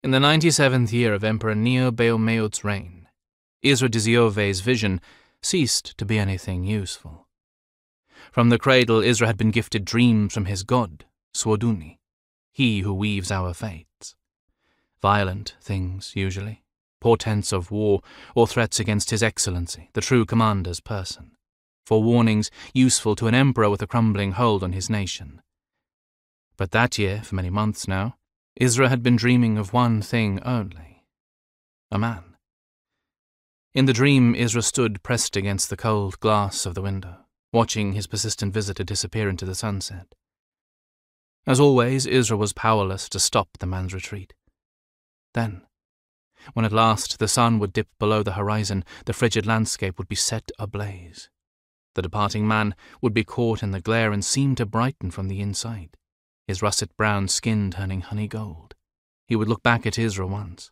In the 97th year of Emperor Neo-Beomeut's reign, Izra Dziove's vision ceased to be anything useful. From the cradle, Izra had been gifted dreams from his god, Sworduni, he who weaves our fates. Violent things, usually, portents of war or threats against His Excellency, the true commander's person, forewarnings useful to an emperor with a crumbling hold on his nation. But that year, for many months now, Izra had been dreaming of one thing only: a man. In the dream, Izra stood pressed against the cold glass of the window, watching his persistent visitor disappear into the sunset. As always, Izra was powerless to stop the man's retreat. Then, when at last the sun would dip below the horizon, the frigid landscape would be set ablaze. The departing man would be caught in the glare and seem to brighten from the inside, his russet-brown skin turning honey gold. He would look back at Izra once,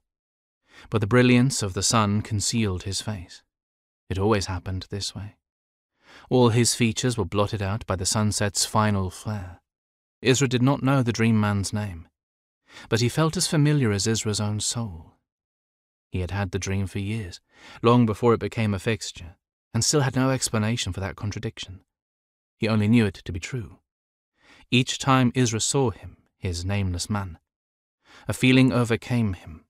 but the brilliance of the sun concealed his face. It always happened this way. All his features were blotted out by the sunset's final flare. Izra did not know the dream man's name, but he felt as familiar as Izra's own soul. He had had the dream for years, long before it became a fixture, and still had no explanation for that contradiction. He only knew it to be true. Each time Izra saw him, his nameless man, a feeling overcame him,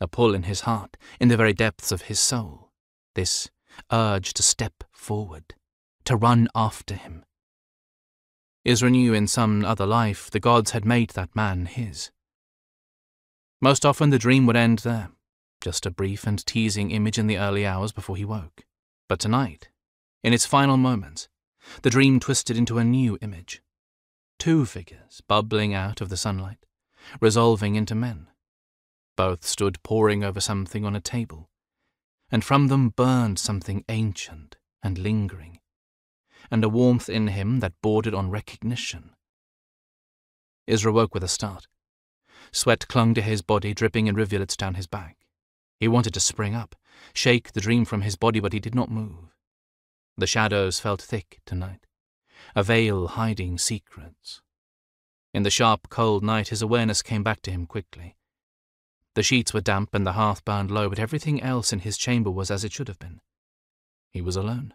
a pull in his heart, in the very depths of his soul, this urge to step forward, to run after him. Izra knew in some other life the gods had made that man his. Most often the dream would end there, just a brief and teasing image in the early hours before he woke. But tonight, in its final moments, the dream twisted into a new image. Two figures bubbling out of the sunlight, resolving into men. Both stood poring over something on a table, and from them burned something ancient and lingering, and a warmth in him that bordered on recognition. Izra woke with a start. Sweat clung to his body, dripping in rivulets down his back. He wanted to spring up, shake the dream from his body, but he did not move. The shadows felt thick tonight, a veil hiding secrets. In the sharp, cold night, his awareness came back to him quickly. The sheets were damp and the hearth burned low, but everything else in his chamber was as it should have been. He was alone.